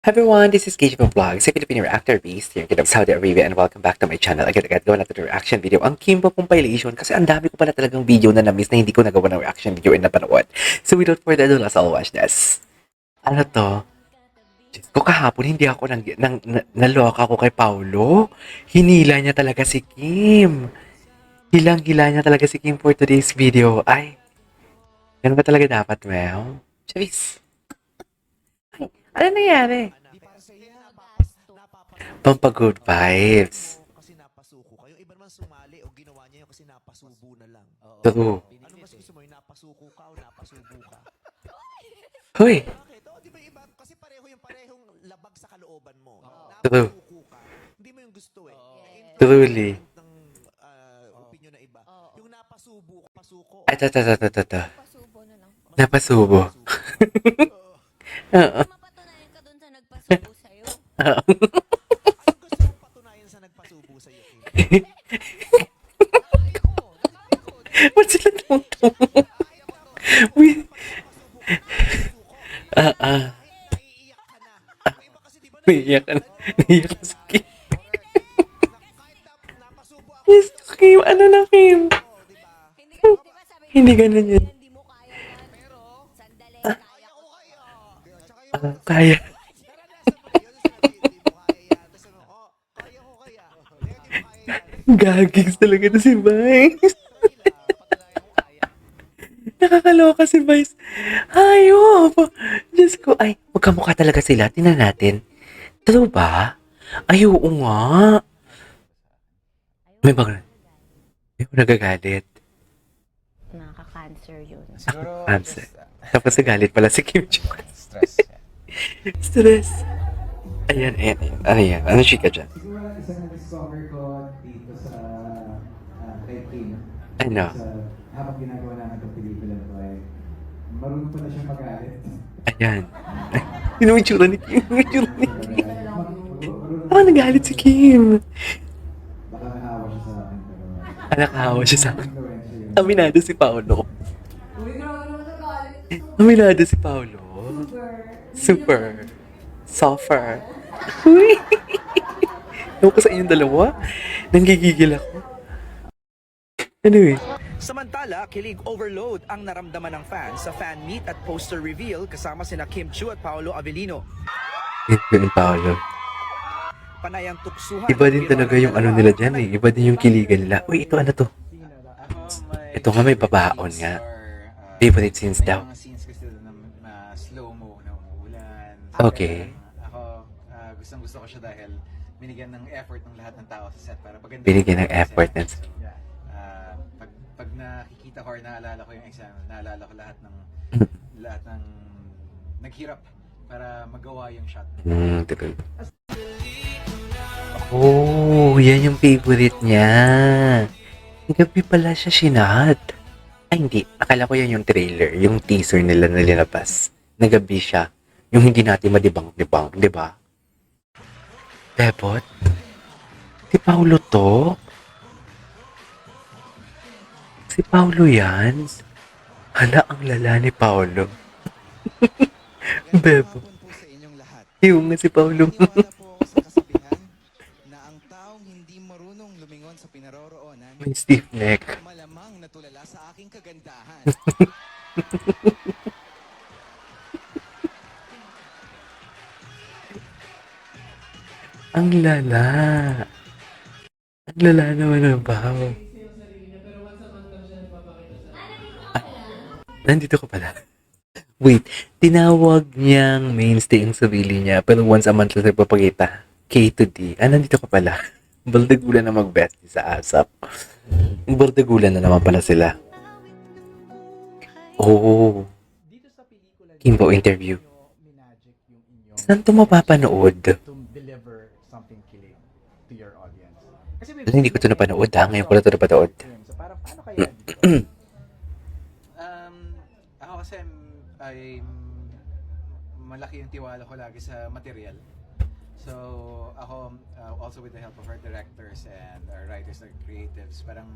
Hi everyone, this is Gage from Vlog, sa Filipino Reactor Beast, yung kid of Saudi Arabia, and welcome back to my channel. Agad-agad gawa natin ng reaction video. Ang Kimbo compilation kasi ang dami ko pala talagang video na na-miss na hindi ko nagawa ng reaction video and napanood. So without further ado, let's all watch this. Ano to? Diyos ko, kahapon hindi ako naloka ko kay Paulo. Hinila niya talaga si Kim. Hilang-hila niya talaga si Kim for today's video. Ay, ganun ba talaga dapat, Mel? Chavis. Ay, ano nangyari? Pampagood vibes. Kasi napasuko kayo. Iba naman sumali o ginawa niya yun kasi napasubo na lang. True. Ano mas gusto mo, yung napasuko ka o napasubo ka? Hoy, Bakit? Oh, di ba iba? Kasi parehong labag sa kalooban mo. True. Napasuko ka. Hindi mo yung gusto eh. Truly. Ng opinion na iba. Yung napasubo, pasuko. Ay, ta. Pasubo na lang po. Napasubo. Oo. Mapatunayan ka dun sa nagpasubo sa'yo. Anong gusto mong patunayan sa nagpasubo sa'yo? Eh? Ba't sila tumutong? Uy. Naiiyak ka na. Iba kasi di ba Naiiyak ka na. Naiiyak na si Kim. kahit napasubo ako, Yes, Kim. Ano na, Kim? di ba? Hindi ka, di ba sabi Hindi ganun yun. hindi mo kaya yan. Pero, sandali, kaya ko. Tsaka yung Kaya. naranasan mo na yun, sabi, hindi mo kaya yan. Tapos sabi mo, kaya ko kaya. Hindi mo kaya yan. Gagigs talaga na si Vice. Patunayan mo kaya. Nakakaloka si Vice. Ayop. Diyos ko. Ay, magkamukha talaga sila. Tingnan natin. True ba? Ay, oo nga. May bang... May nagagalit. Nakaka-cancer yun. Siguro, Answer. Tapos nagalit pala si Kim Jong. stress. Stress. Ayan. Ayan. Ano chika dyan? Siguro isang na-discover ko dito sa kay Kim. Ano? Sa habang ginagawa namin itong pelikula na to ay marunong pala siya magalit. Ayan. Sino yung itsura ni Kim? Yung itsura ni Kim. Marunong Baka nagalit si Kim. baka nahawa siya sa akin pero Nakahawa siya sa akin. influensya yun. Aminado si Paolo. Aminado si Paolo. Super. Suffer. Uy! Ewan ko sa inyong dalawa. Nanggigigil ako. Anyway. Samantala, kilig overload ang naramdaman ng fans sa fan meet at poster reveal kasama sina Kim Chiu at Paolo Avellino. Yun, Paolo. Panay ang tuksuhan. Iba din talaga yung ano nila dyan eh. Iba din yung kiligan nila. Uy, ito ano to? Ito nga may babaon nga. Favorite scenes daw. Mga scenes kasi na slow-mo na umuulan. Okay. Ako, gustong-gusto ko siya dahil binigyan ng effort ng lahat ng tao sa set para paganda. Binigyan ng effort ng So, pag nakikita ko or naalala ko yung exam, naalala ko lahat ng naghirap para magawa yung shot. True. Oh, yan yung favorite niya. Gabi pala siya sinat. Ay, hindi. Akala ko yan yung trailer, yung teaser nila na linabas. Nagabi siya. Yung hindi natin madibang-dibang, di ba? Bebot? Si Paulo to? Si Paulo yan? Hala, ang lala ni Paulo. Bebo. Hapon po sa inyong lahat. Yung nga si Paulo. Maniwala po ako sa kasabihan na ang taong hindi marunong lumingon sa pinaroroonan, May stiff neck. malamang natulala sa aking kagandahan. Ang lala. Ang lala naman ng bahaw. Nandito ka pala. Wait, tinawag niyang mainstay ang sarili niya pero once a month lang nagpapakita. K to D. Nandito ka pala. Baldagulan na mag-bestie sa ASAP. Baldagulan na naman pala sila. Oh. Kimbo interview. Saan ito mapapanood? to deliver something killing to your audience. Kasi Hindi ko ito napanood ha. Ngayon ko lang ito napanood. So parang paano kaya dito? Ako kasi ay malaki yung tiwala ko lagi sa material. So ako also with the help of our directors and our writers and creatives, parang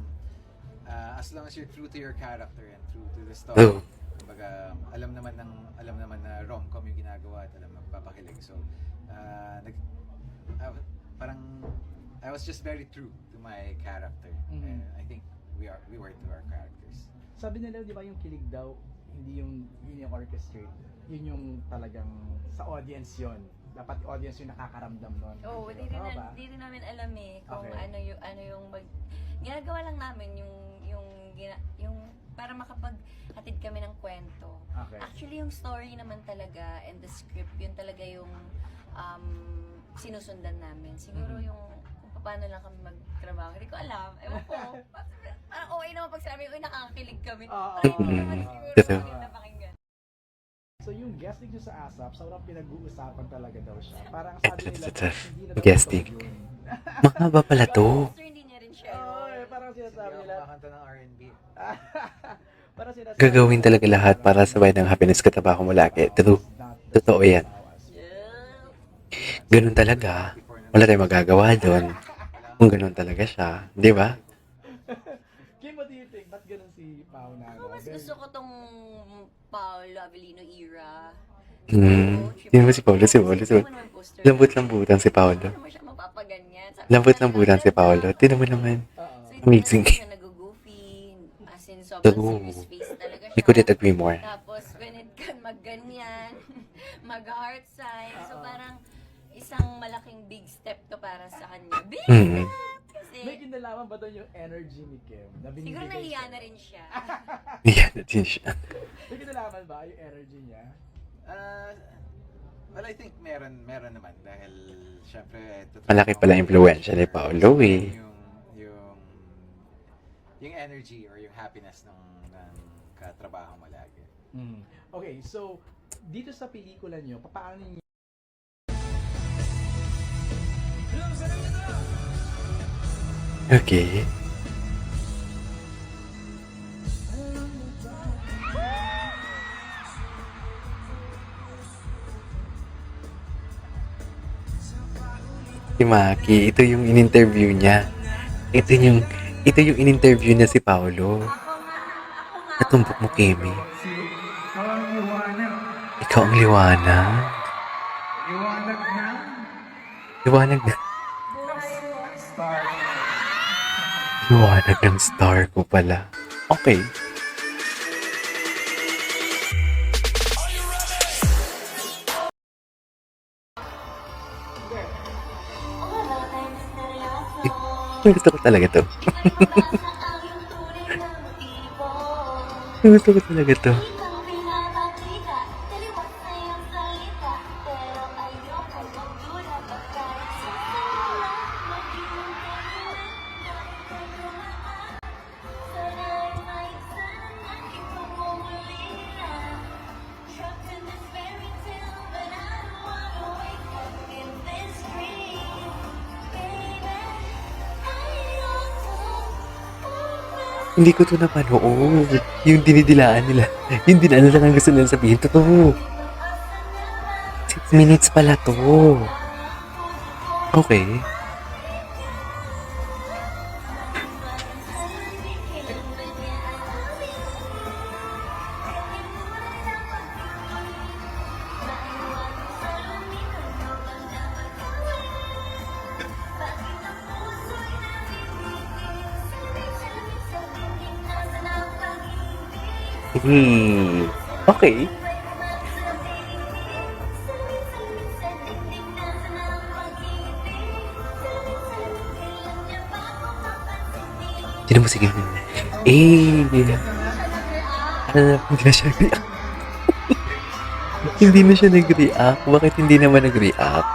as long as you're true to your character and true to the story, Oh. kumbaga alam naman na rom-com yung ginagawa at alam magpapakilig. So parang I was just very true to my character. Mhm. And I think we were to our characters. Sabi nila, di ba yung kilig daw, hindi yun yung orchestrate. Yun yung talagang sa audience yun. Dapat audience yung nakakaramdam nun. Oo, Tama ba? di rin namin alam eh kung Okay. ano yung ginagawa lang namin yung para makapaghatid kami ng kwento. Okay. Actually, yung story naman talaga and the script, yun talaga yung sinusundan namin. Siguro Mhm. yung kung paano lang kami magtrabaho. Hindi ko alam. Ewan ko. Parang okay naman pag sinabi ko, nakakakilig kami. Oo. Parang hindi naman siguro Totoo. maganda pakinggan. So yung guesting nyo sa ASAP, sobrang pinag-uusapan talaga daw siya. Parang sabi nila, Ito. hindi na daw Guesting. totoo yun. Mahaba pala to. Master, hindi niya rin siya. Oo, parang Hindi sinasabi ako nila. kumakanta ng R&B. Parang sinasabi Gagawin nila, talaga lahat para sabay ng happiness katabaho mo lagi. True. Totoo yan. Ganun talaga. Wala tayong magagawa doon. Kung ganun talaga siya. Di ba? Kim, what do you think? Ba't ganun si Pao na? Ako mas gusto ko tong Paolo Avellino era. Hindi mo si Paolo. Lambot-lambutan si Paolo. Ano mo siya mapapaganyan? Lambot-lambutan si Paolo. Tinan mo naman. Amazing. Siya nag-goofy. As in, sobrang True. serious face talaga siya. I couldn't agree more. Tapos, when it can mag-ganyan, mag-heart sign. So, parang isang malaking big step to para sa kanya. Big Mm. step! Kasi, May kinalaman ba doon yung energy ni Kim? Na binibigay siguro nahiya sa'yo? na rin siya. Yan na din siya. May kinalaman ba yung energy niya? Well, I think meron naman dahil syempre Malaki pala impluensya ni Paolo eh. yung energy or yung happiness ng katrabaho mo lagi. Okay, so dito sa pelikula niyo, paano niyo Okay. Si Maki, ito yung in-interview niya. Ito yung in-interview niya si Paolo. Natumbok mo, Kimi. Ikaw ang liwanag. Liwanag na. Liwanag ng star ko pala. Okay. Gusto ko talaga to. Gusto ko talaga to. Hindi ko to napanood. Yung dinidilaan nila. Yung dinaan lang ang gusto nila sabihin. Totoo. 6 minutes pala to. Okay. Okay. Sino mo sige? Hindi na siya nag-react. Hindi na siya nag-react. Bakit hindi naman nag-react?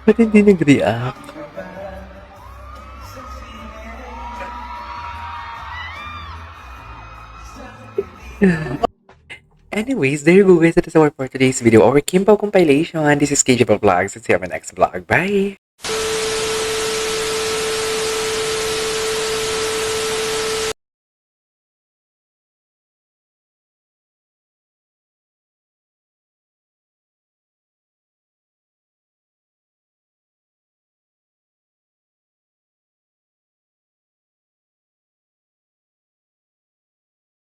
Bakit hindi nag-react? Anyways, there you go guys. That is our for today's video. Our Kimpo compilation. This is KJ Vlogs. See you on my next vlog. Bye!